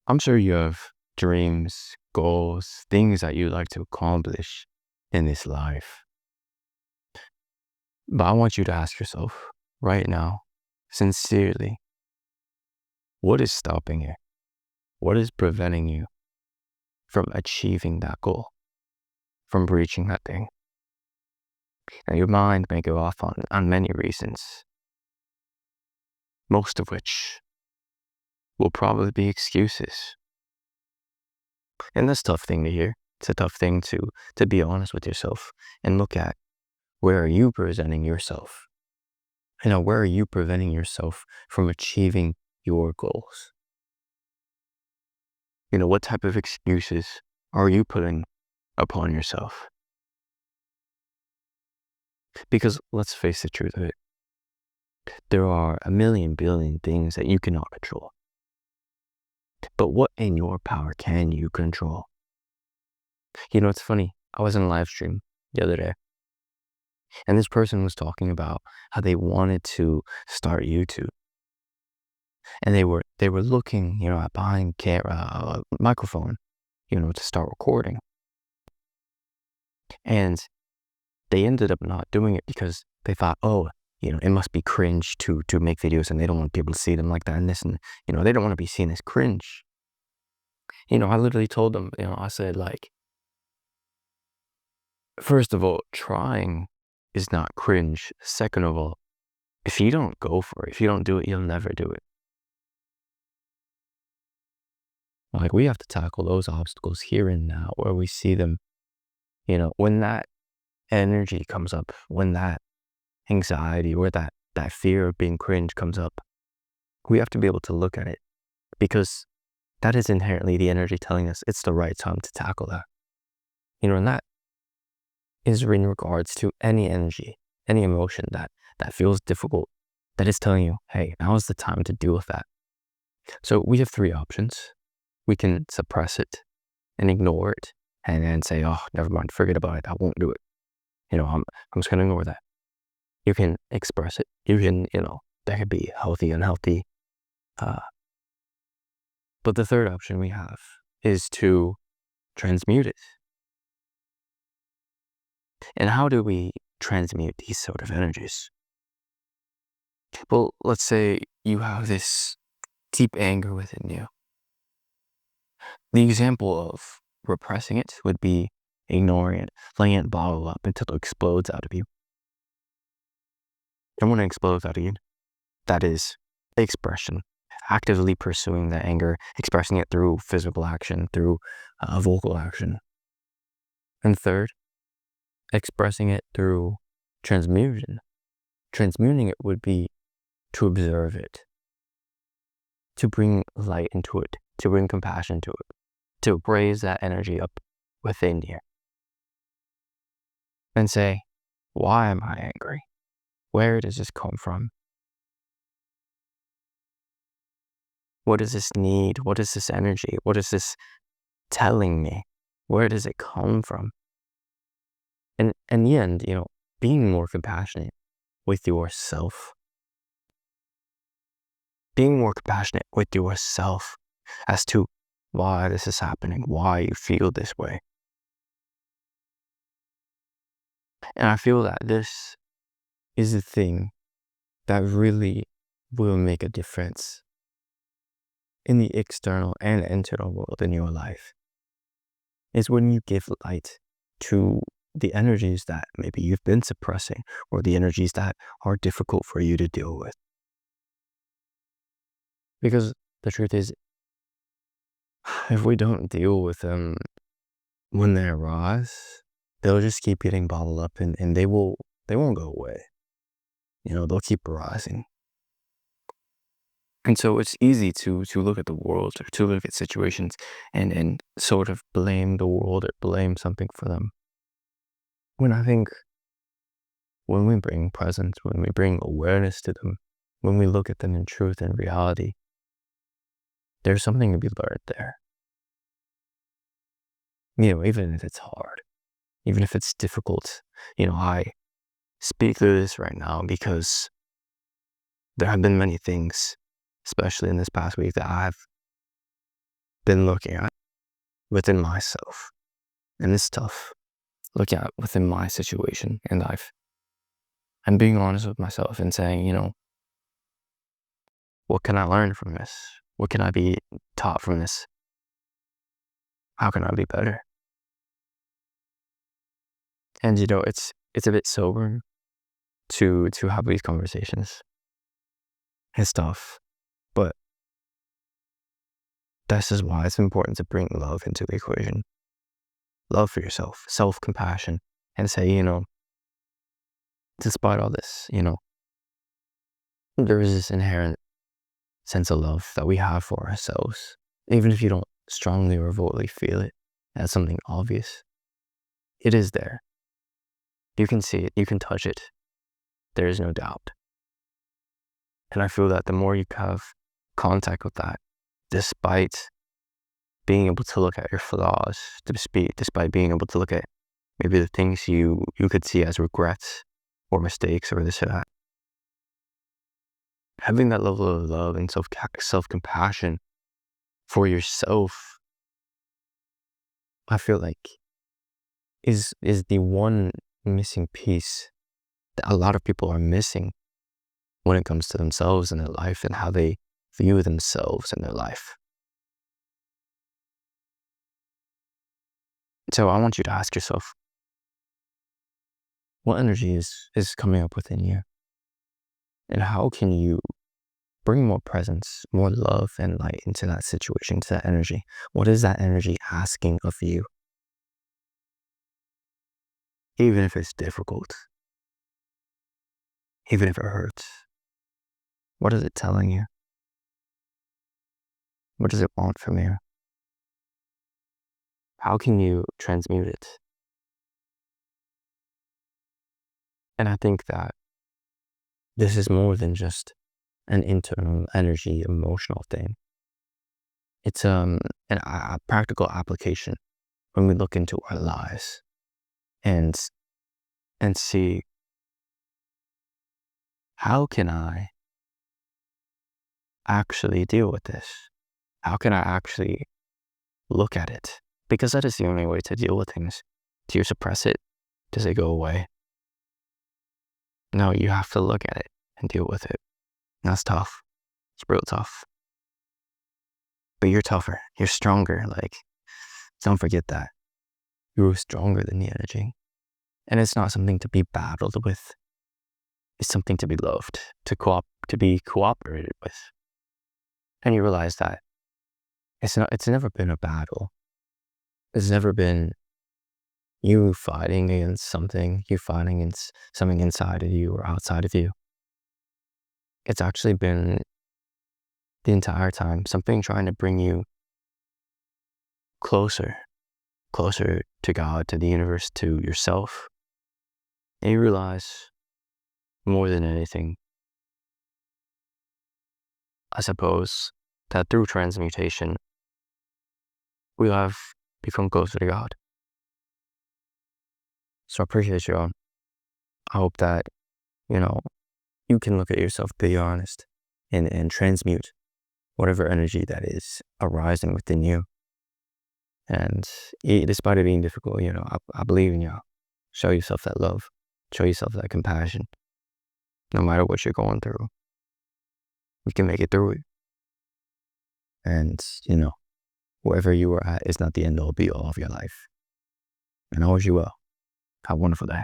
I'm sure you have dreams, goals, things that you'd like to accomplish in this life. But I want you to ask yourself right now, sincerely, what is stopping you? What is preventing you from achieving that goal, from reaching that thing? Now, your mind may go off on many reasons, most of which will probably be excuses. And that's a tough thing to hear. It's a tough thing to be honest with yourself and look at where are you presenting yourself? Where are you preventing yourself from achieving your goals? What type of excuses are you putting upon yourself? Because let's face the truth of it, there are a million billion things that you cannot control. But what in your power can you control? It's funny. I was in a live stream the other day, and this person was talking about how they wanted to start YouTube. And they were looking, at buying a microphone, to start recording. And they ended up not doing it because they thought, oh, it must be cringe to make videos, and they don't want people to see them like that and this, and they don't want to be seen as cringe. I literally told them, I said, like, first of all, trying is not cringe. Second of all, if you don't go for it, if you don't do it, you'll never do it. Like, we have to tackle those obstacles here and now where we see them, when that energy comes up, when that anxiety or that fear of being cringe comes up, we have to be able to look at it, because that is inherently the energy telling us it's the right time to tackle that. And that is in regards to any energy, any emotion that feels difficult, that is telling you, hey, now is the time to deal with that. So we have three options. We can suppress it and ignore it and then say, oh, never mind, forget about it, I won't do it. I'm just going to ignore that. You can express it. You can, that could be healthy, unhealthy. But the third option we have is to transmute it. And how do we transmute these sort of energies? Well, let's say you have this deep anger within you. The example of repressing it would be ignoring it, letting it bottle up until it explodes out of you. And when it explodes out of you, that is expression, actively pursuing the anger, expressing it through physical action, through vocal action. And third, expressing it through transmutation. Transmuting it would be to observe it, to bring light into it, to bring compassion to it, to raise that energy up within you. And say, why am I angry? Where does this come from? What does this need? What is this energy? What is this telling me? Where does it come from? And in the end, being more compassionate with yourself. Being more compassionate with yourself as to why this is happening, why you feel this way. And I feel that this is the thing that really will make a difference in the external and internal world in your life. Is when you give light to the energies that maybe you've been suppressing, or the energies that are difficult for you to deal with. Because the truth is, if we don't deal with them when they arise, they'll just keep getting bottled up, and they won't go away. They'll keep arising. And so it's easy to look at the world, or to look at situations and sort of blame the world or blame something for them. When I think when we bring presence, when we bring awareness to them, when we look at them in truth and reality, there's something to be learned there. Even if it's hard, even if it's difficult, I speak through this right now because there have been many things, especially in this past week, that I've been looking at within myself. And it's tough looking at within my situation in life and being honest with myself and saying, what can I learn from this? What can I be taught from this? How can I be better? And it's a bit sobering to have these conversations. It's tough, but this is why it's important to bring love into the equation. Love for yourself, self-compassion, and say, despite all this, there is this inherent sense of love that we have for ourselves, even if you don't strongly or overtly feel it as something obvious. It is there. You can see it, you can touch it. There is no doubt. And I feel that the more you have contact with that, despite being able to look at your flaws, despite being able to look at maybe the things you could see as regrets or mistakes or this or that, having that level of love and self-compassion for yourself, I feel like is the one missing piece that a lot of people are missing when it comes to themselves and their life and how they view themselves and their life. So I want you to ask yourself, what energy is coming up within you? And how can you bring more presence, more love and light into that situation, to that energy? What is that energy asking of you? Even if it's difficult, even if it hurts, what is it telling you? What does it want from you? How can you transmute it? And I think that this is more than just an internal energy, emotional thing. It's a practical application when we look into our lives and see, how can I actually deal with this? How can I actually look at it? Because that is the only way to deal with things. Do you suppress it? Does it go away? No, you have to look at it and deal with it. And that's tough. It's real tough. But you're tougher. You're stronger. Don't forget that. You're stronger than the energy. And it's not something to be battled with. It's something to be loved, to be cooperated with. And you realize that it's never been a battle. It's never been you fighting against something, you fighting against something inside of you or outside of you. It's actually been the entire time something trying to bring you closer to God, to the universe, to yourself. And you realize, more than anything, I suppose, that through transmutation, we have become closer to God. So I appreciate you all. I hope that, you can look at yourself, be honest, and transmute whatever energy that is arising within you. And despite it being difficult, I believe in you. Show yourself that love. Show yourself that compassion. No matter what you're going through, you can make it through it. And, wherever you are at is not the end all be all of your life. And I wish you well. Have a wonderful day.